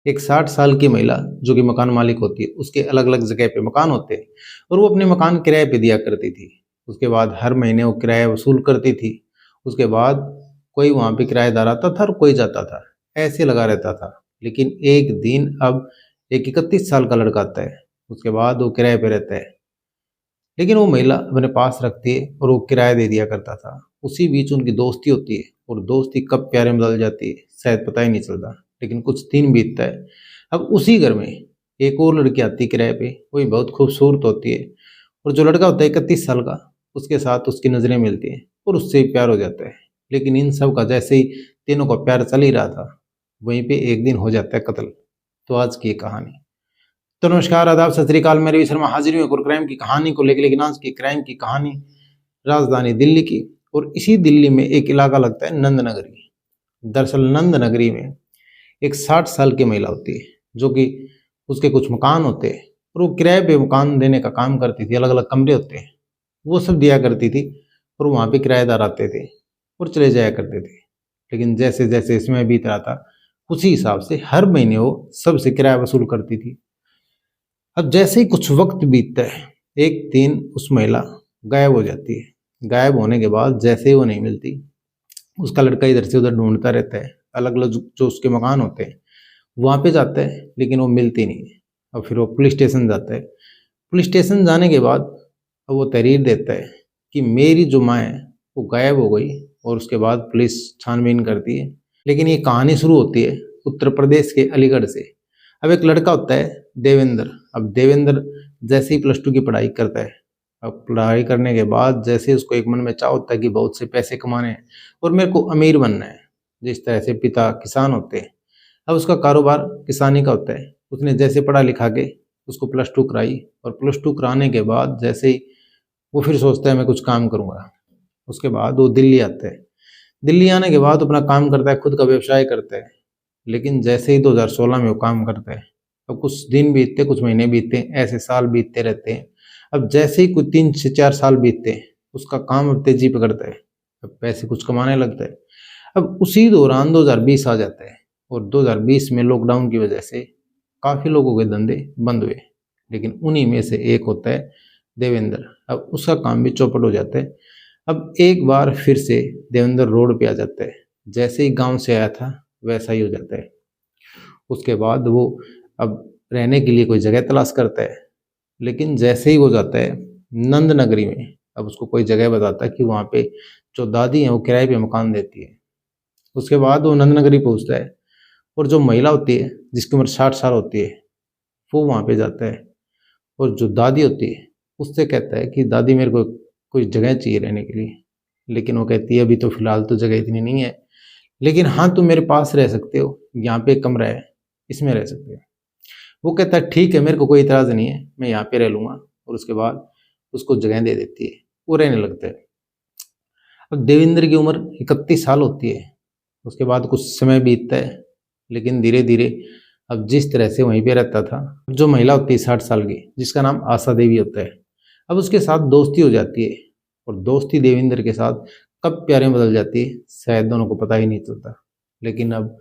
एक 60 साल की महिला जो कि मकान मालिक होती है, उसके अलग-अलग जगह पे मकान होते हैं और वो अपने मकान किराए पे दिया करती थी। उसके बाद हर महीने वो किराया वसूल करती थी। उसके बाद कोई वहाँ पे किराएदार आता था और कोई जाता था, ऐसे लगा रहता था। लेकिन एक दिन अब एक 31 साल का लड़का आता है, उसके बाद वो किराए पे रहता है। लेकिन वो महिला अपने पास रखती है और वो किराया दे दिया करता था। उसी बीच उनकी दोस्ती होती है और दोस्ती कब प्यारे में बदल जाती है शायद पता ही नहीं चलता। लेकिन कुछ दिन बीतता है। अब उसी घर में एक और लड़की आती है किराए पे, वो भी बहुत खूबसूरत होती है और जो लड़का होता है 31 साल का, उसके साथ उसकी नज़रें मिलती हैं और उससे ही प्यार हो जाता है। लेकिन इन सब का जैसे ही तीनों का प्यार चल ही रहा था, वहीं पे एक दिन हो जाता है कत्ल। तो आज की ये कहानी। तो नमस्कार, आदाब, सत श्री अकाल। मैं रवि शर्मा हाजिर हूँ एक और क्राइम की कहानी को लेकर। लेकिन आज की क्राइम की कहानी राजधानी दिल्ली की, और इसी दिल्ली में एक इलाका लगता है नंद नगरी। दरअसल नंद नगरी में एक 60 साल की महिला होती है जो कि उसके कुछ मकान होते हैं और वो किराए पे मकान देने का काम करती थी। अलग अलग कमरे होते हैं, वो सब दिया करती थी और वहाँ पे किराएदार आते थे और चले जाया करते थे। लेकिन जैसे जैसे समय बीत रहा था, उसी हिसाब से हर महीने वो सबसे किराया वसूल करती थी। अब जैसे ही कुछ वक्त बीतता है, एक दिन उस महिला गायब हो जाती है। गायब होने के बाद जैसे ही वो नहीं मिलती, उसका लड़का इधर से उधर ढूंढता रहता है। अलग अलग जो उसके मकान होते हैं वहाँ पे जाता है, लेकिन वो मिलती नहीं है। और फिर वो पुलिस स्टेशन जाता है। पुलिस स्टेशन जाने के बाद अब वो तहरीर देता है कि मेरी जो माँ है वो गायब हो गई, और उसके बाद पुलिस छानबीन करती है। लेकिन ये कहानी शुरू होती है उत्तर प्रदेश के अलीगढ़ से। अब एक लड़का होता है देवेंद्र। अब देवेंद्र जैसे ही +2 की पढ़ाई करता है, अब पढ़ाई करने के बाद जैसे उसको एक मन में चाह होता है कि बहुत से पैसे कमाने हैं और मेरे को अमीर बनना है, जिस तरह से पिता किसान होते हैं। अब उसका कारोबार किसानी का होता है। उसने जैसे पढ़ा लिखा के उसको +2 कराई, और +2 कराने के बाद जैसे ही वो फिर सोचता है मैं कुछ काम करूँगा। उसके बाद वो दिल्ली आता है। दिल्ली आने के बाद अपना काम करता है, खुद का व्यवसाय करता है। लेकिन जैसे ही 2016 में वो काम करता है, अब कुछ दिन बीतते, कुछ महीने बीतते हैं, ऐसे साल बीतते रहते हैं। अब जैसे ही कुछ 3 से 4 साल बीतते हैं, उसका काम अब तेजी पकड़ता है। अब पैसे कुछ कमाने लगता है। अब उसी दौरान 2020 आ जाता है, और 2020 में लॉकडाउन की वजह से काफ़ी लोगों के धंधे बंद हुए। लेकिन उन्हीं में से एक होता है देवेंद्र। अब उसका काम भी चौपट हो जाता है। अब एक बार फिर से देवेंद्र रोड पे आ जाता है। जैसे ही गांव से आया था वैसा ही हो जाता है। उसके बाद वो अब रहने के लिए कोई जगह तलाश करता है। लेकिन जैसे ही वो जाता है नंद नगरी में, अब उसको कोई जगह बताता है कि वहाँ पे जो दादी हैं वो किराए पे मकान देती है। उसके बाद वो नंद नगरी पहुँचता है, और जो महिला होती है जिसकी उम्र 60 साल होती है, वो वहाँ पे जाता है और जो दादी होती है उससे कहता है कि दादी मेरे को कोई जगह चाहिए रहने के लिए। लेकिन वो कहती है अभी तो फिलहाल तो जगह इतनी नहीं है, लेकिन हाँ तुम मेरे पास रह सकते हो, यहाँ पे एक कमरा है, इसमें रह सकते हो। वो कहता है ठीक है, मेरे को कोई इतराज़ नहीं है, मैं यहाँ पे रह लूँगा। और उसके बाद उसको जगह दे देती है, वो रहने लगता है। अब देवेंद्र की उम्र 31 साल होती है। उसके बाद कुछ समय बीतता है, लेकिन धीरे धीरे अब जिस तरह से वहीं पे रहता था, जो महिला होती है 60 साल की, जिसका नाम आशा देवी होता है, अब उसके साथ दोस्ती हो जाती है। और दोस्ती देवेंद्र के साथ कब प्यारे में बदल जाती है शायद दोनों को पता ही नहीं चलता। लेकिन अब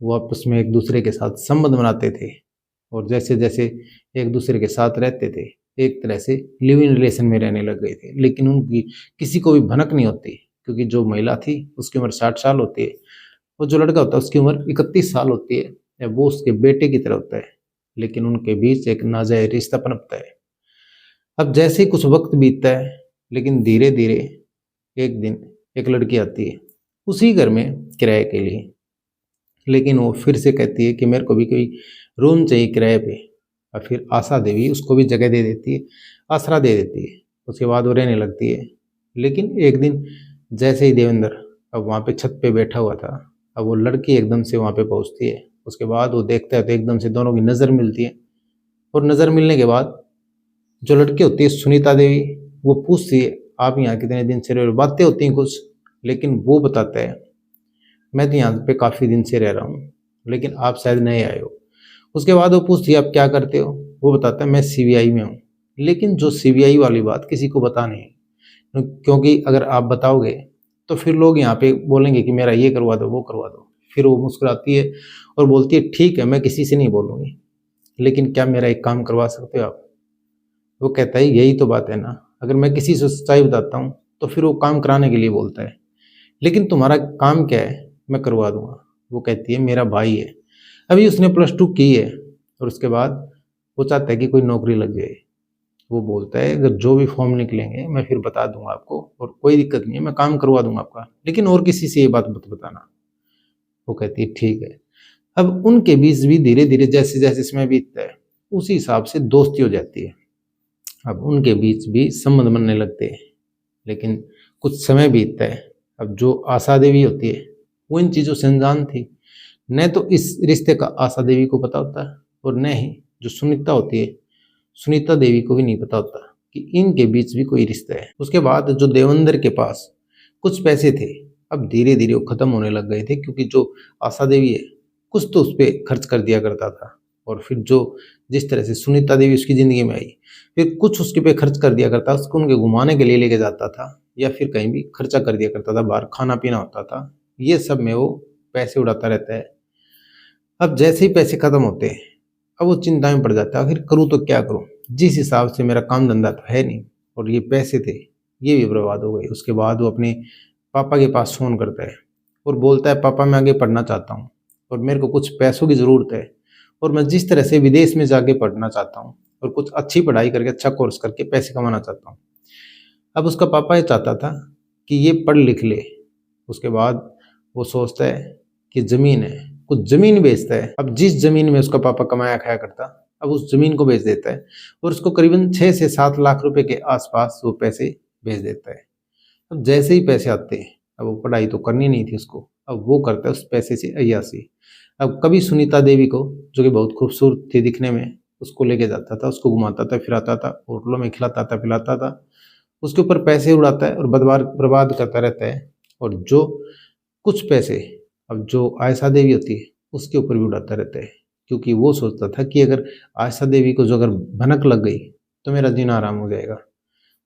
वो आपस में एक दूसरे के साथ संबंध बनाते थे, और जैसे जैसे एक दूसरे के साथ रहते थे, एक तरह से लिव इन रिलेशन में रहने लग गए थे। लेकिन उनकी किसी को भी भनक नहीं होती, क्योंकि जो महिला थी उसकी उम्र 60 साल होती है, और जो लड़का होता है उसकी उम्र 31 साल होती है, या वो उसके बेटे की तरह होता है। लेकिन उनके बीच एक नाजायज रिश्ता पनपता है। अब जैसे ही कुछ वक्त बीतता है, लेकिन धीरे धीरे एक दिन एक लड़की आती है उसी घर में किराए के लिए। लेकिन वो फिर से कहती है कि मेरे को भी कोई रूम चाहिए किराए पे। और फिर आशा देवी उसको भी जगह दे देती है, आसरा दे देती है। उसके बाद वो रहने लगती है। लेकिन एक दिन जैसे ही देवेंद्र अब वहाँ पे छत पे बैठा हुआ था, अब वो लड़की एकदम से वहाँ पे पहुँचती है। उसके बाद वो देखता है तो एकदम से दोनों की नज़र मिलती है। और नज़र मिलने के बाद जो लड़की होती है सुनीता देवी, वो पूछती है आप यहाँ कितने दिन से रह रहे हो। बातें होती हैं कुछ, लेकिन वो बताता है मैं तो यहाँ पे काफ़ी दिन से रह रहा हूँ, लेकिन आप शायद नए आए हो। उसके बाद वो पूछती है आप क्या करते हो। वो बताता है मैं सीबीआई में हूँ। लेकिन जो सीबीआई वाली बात किसी को बता नहीं है, क्योंकि अगर आप बताओगे तो फिर लोग यहाँ पे बोलेंगे कि मेरा ये करवा दो वो करवा दो। फिर वो मुस्कुराती है और बोलती है ठीक है, मैं किसी से नहीं बोलूँगी, लेकिन क्या मेरा एक काम करवा सकते हो आप? वो कहता है यही तो बात है ना, अगर मैं किसी से सच्चाई बताता हूँ तो फिर वो काम कराने के लिए बोलता है, लेकिन तुम्हारा काम क्या है, मैं करवा दूंगा। वो कहती है मेरा भाई है, अभी उसने +2 की है और उसके बाद वो चाहता है कि कोई नौकरी लग जाए। वो बोलता है अगर जो भी फॉर्म निकलेंगे मैं फिर बता दूंगा आपको और कोई दिक्कत नहीं है, मैं काम करवा दूंगा आपका, लेकिन और किसी से ये बात मत बताना। वो कहती है ठीक है। अब उनके बीच भी धीरे धीरे जैसे जैसे समय बीतता है उसी हिसाब से दोस्ती हो जाती है। अब उनके बीच भी संबंध बनने लगते हैं, लेकिन कुछ समय बीतता है। अब जो आशा देवी होती है वो इन चीज़ों से अनजान थी, न तो इस रिश्ते का आशा देवी को पता होता है और न ही जो सुनीता होती है, सुनीता देवी को भी नहीं पता होता कि इनके बीच भी कोई रिश्ता है। उसके बाद जो देवेंद्र के पास कुछ पैसे थे, अब धीरे धीरे वो खत्म होने लग गए थे, क्योंकि जो आशा देवी है कुछ तो उस पर खर्च कर दिया करता था, और फिर जो जिस तरह से सुनीता देवी उसकी ज़िंदगी में आई, फिर कुछ उसके पे खर्च कर दिया करता, उसको उनके घुमाने के लिए लेके जाता था या फिर कहीं भी खर्चा कर दिया करता था, बाहर खाना पीना होता था, ये सब में वो पैसे उड़ाता रहता है। अब जैसे ही पैसे खत्म होते हैं अब वो चिंता में पड़ जाता है, आखिर करूँ तो क्या करूँ, जिस हिसाब से मेरा काम धंधा तो है नहीं और ये पैसे थे ये भी बर्बाद हो गए। उसके बाद वो अपने पापा के पास फ़ोन करता है और बोलता है पापा मैं आगे पढ़ना चाहता हूँ और मेरे को कुछ पैसों की ज़रूरत है, और मैं जिस तरह से विदेश में जाके पढ़ना चाहता हूँ और कुछ अच्छी पढ़ाई करके अच्छा कोर्स करके पैसे कमाना चाहता हूँ। अब उसका पापा ये चाहता था कि ये पढ़ लिख ले। उसके बाद वो सोचता है कि ज़मीन है, कुछ ज़मीन बेचता है। अब जिस ज़मीन में उसका पापा कमाया खाया करता, अब उस ज़मीन को बेच देता है और उसको करीबन 6 से 7 लाख रुपए के आसपास वो पैसे भेज देता है। अब जैसे ही पैसे आते हैं, अब वो पढ़ाई तो करनी नहीं थी उसको, अब वो करता है उस पैसे से अय्यासी। अब कभी सुनीता देवी को, जो कि बहुत खूबसूरत थी दिखने में, उसको लेके जाता था, उसको घुमाता था फिराता था, होटलों में खिलाता था पिलाता था, उसके ऊपर पैसे उड़ाता है और बर्बाद करता रहता है। और जो कुछ पैसे अब जो आयशा देवी होती है उसके ऊपर भी उड़ाता रहता है, क्योंकि वो सोचता था कि अगर आयशा देवी को जो अगर भनक लग गई तो मेरा जीना आराम हो जाएगा।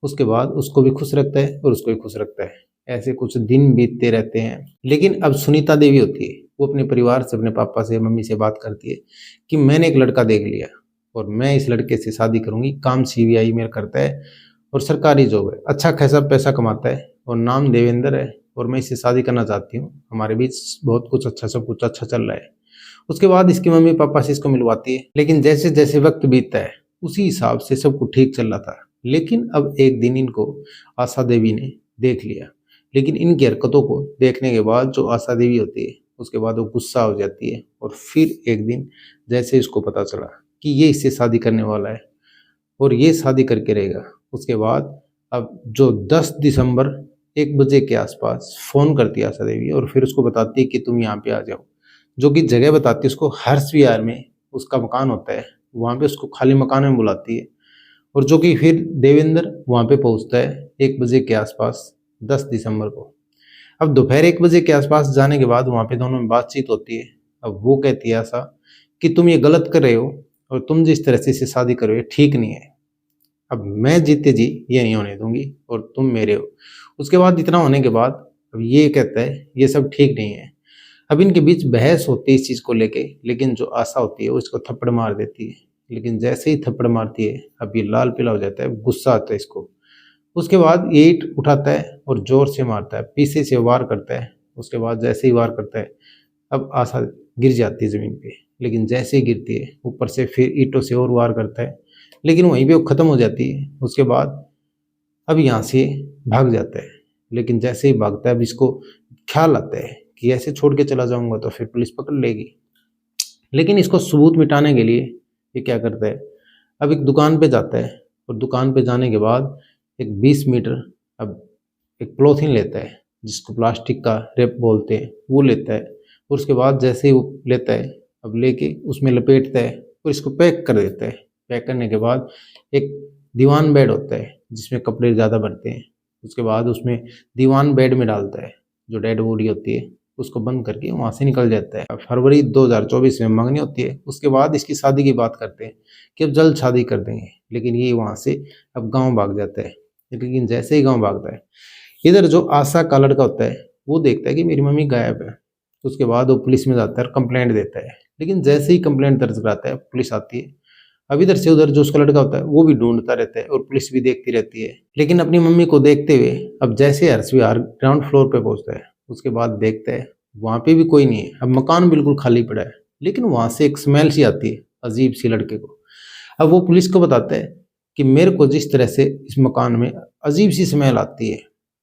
उसके बाद उसको भी खुश रखता है और उसको भी खुश रखता है। ऐसे कुछ दिन बीतते रहते हैं, लेकिन अब सुनीता देवी होती है वो अपने परिवार से, अपने पापा से, मम्मी से बात करती है कि मैंने एक लड़का देख लिया और मैं इस लड़के से शादी करूंगी। काम CBI में करता है और सरकारी जॉब है, अच्छा खासा पैसा कमाता है और नाम देवेंद्र है, और मैं इससे शादी करना चाहती हूँ, हमारे बीच बहुत कुछ अच्छा, सब कुछ अच्छा चल रहा है। उसके बाद इसके मम्मी पापा से इसको मिलवाती है, लेकिन जैसे जैसे वक्त बीतता है उसी हिसाब से सब कुछ ठीक चल रहा था। लेकिन अब एक दिन इनको आशा देवी ने देख लिया, लेकिन इनकी हरकतों को देखने के बाद जो आशा देवी होती है उसके बाद वो गुस्सा हो जाती है, और फिर एक दिन जैसे इसको पता चला कि ये इससे शादी करने वाला है और ये शादी करके रहेगा, उसके बाद अब जो 10 दिसंबर 1 बजे के आसपास फ़ोन करती है आशा देवी और फिर उसको बताती है कि तुम यहाँ पे आ जाओ, जो कि जगह बताती है उसको, हर्ष विहार में उसका मकान होता है, वहाँ पे उसको खाली मकान में बुलाती है, और जो कि फिर देवेंद्र वहाँ पे पहुँचता है 1 बजे के आसपास 10 दिसंबर को। अब दोपहर 1 बजे के आसपास जाने के बाद वहाँ पे दोनों में बातचीत होती है। अब वो कहती है आशा कि तुम ये गलत कर रहे हो और तुम जिस तरह से इसे शादी कर रहे हो ठीक नहीं है, अब मैं जीते जी ये नहीं होने दूंगी और तुम मेरे हो। उसके बाद इतना होने के बाद अब ये कहता है ये सब ठीक नहीं है। अब इनके बीच बहस होती है इस चीज़ को लेके, लेकिन जो आशा होती है वो इसको थप्पड़ मार देती है, लेकिन जैसे ही थप्पड़ मारती है अब ये लाल पीला हो जाता है, गुस्सा आता है इसको। उसके बाद ये ईंट उठाता है और जोर से मारता है, पीछे से वार करता है। उसके बाद जैसे ही वार करता है अब आशा गिर जाती है ज़मीन पे, लेकिन जैसे ही गिरती है ऊपर से फिर ईंटों से और वार करता है, लेकिन वहीं पे वो ख़त्म हो जाती है। उसके बाद अब यहाँ से भाग जाता है, लेकिन जैसे ही भागता है अब इसको ख्याल आता है कि ऐसे छोड़ के चला जाऊंगा तो फिर पुलिस पकड़ लेगी। लेकिन इसको सबूत मिटाने के लिए ये क्या करता है, अब एक दुकान पे जाता है और दुकान पे जाने के बाद एक 20 मीटर अब एक पॉलीथीन लेता है जिसको प्लास्टिक का रैप बोलते हैं, वो लेता है, और उसके बाद जैसे ही वो लेता है अब लेके उसमें लपेटता है और इसको पैक कर देता है। पैक करने के बाद एक दीवान बेड होता है जिसमें कपड़े ज़्यादा भरते हैं, उसके बाद उसमें दीवान बेड में डालता है, जो डेड बॉडी होती है उसको बंद करके वहाँ से निकल जाता है। अब फरवरी 2024 में मंगनी होती है। उसके बाद इसकी शादी की बात करते हैं कि अब जल्द शादी कर देंगे, लेकिन ये वहाँ से अब गाँव भाग जाता है। लेकिन जैसे ही गाँव भागता है, इधर जो आशा का लड़का होता है वो देखता है कि मेरी मम्मी गायब है, उसके बाद वो पुलिस में जाता है और कंप्लेंट देता है। लेकिन जैसे ही कंप्लेंट दर्ज कराता है, पुलिस आती है। अब इधर से उधर जो उसका लड़का होता है वो भी ढूंढता रहता है और पुलिस भी देखती रहती है। लेकिन अपनी मम्मी को देखते हुए अब जैसे हर्ष विहार ग्राउंड फ्लोर पे पहुंचता है, उसके बाद देखता है वहां पे भी कोई नहीं है। अब मकान बिल्कुल खाली पड़ा है, लेकिन वहां से एक स्मेल सी आती है अजीब सी लड़के को। अब वो पुलिस को बताता है कि मेरे को जिस तरह से इस मकान में अजीब सी स्मेल आती है।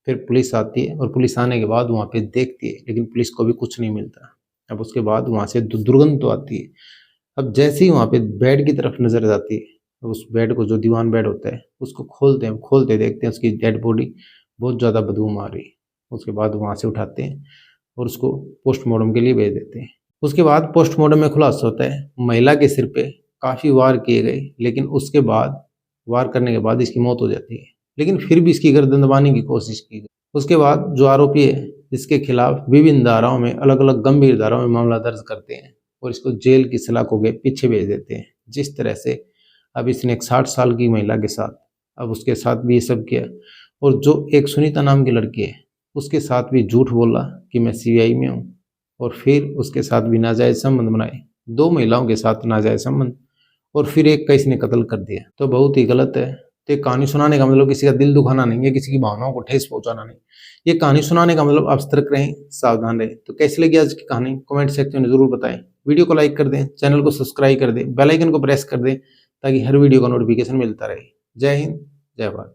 फिर पुलिस आती है और पुलिस आने के बाद वहां पे देखती है, लेकिन पुलिस को भी कुछ नहीं मिलता। अब उसके बाद वहां से दुर्गंध तो आती है। अब जैसे ही वहां पे बेड की तरफ नजर जाती है, तो उस बेड को, जो दीवान बेड होता है, उसको खोलते देखते हैं उसकी डेड बॉडी बहुत ज़्यादा बदबू मार रही है। उसके बाद वहां से उठाते हैं और उसको पोस्टमार्टम के लिए भेज देते हैं। उसके बाद पोस्टमार्टम में खुलासा होता है महिला के सिर पे काफ़ी वार किए गए, लेकिन उसके बाद वार करने के बाद इसकी मौत हो जाती है। लेकिन फिर भी इसकी गर्दन दबाने की कोशिश की गई। उसके बाद जो आरोपी है, इसके खिलाफ विभिन्न धाराओं में, अलग अलग गंभीर धाराओं में मामला दर्ज करते हैं और इसको जेल की सलाखों के पीछे भेज देते हैं। जिस तरह से अब इसने एक 60 साल की महिला के साथ, अब उसके साथ भी ये सब किया, और जो एक सुनीता नाम की लड़की है उसके साथ भी झूठ बोला कि मैं सीबीआई में हूँ, और फिर उसके साथ भी नाजायज संबंध बनाए, 2 महिलाओं के साथ नाजायज संबंध, और फिर एक का इसने कत्ल कर दिया। तो बहुत ही गलत है। तो ये कहानी सुनाने का मतलब किसी का दिल दुखाना नहीं है, किसी की भावनाओं को ठेस पहुंचाना नहीं। ये कहानी सुनाने का मतलब आप सतर्क रहें, सावधान रहें। तो कैसी लगी आज की कहानी कमेंट सेक्शन में जरूर बताएं। वीडियो को लाइक कर दें, चैनल को सब्सक्राइब कर दें, बेल आइकन को प्रेस कर दें ताकि हर वीडियो का नोटिफिकेशन मिलता रहे। जय हिंद, जय भारत।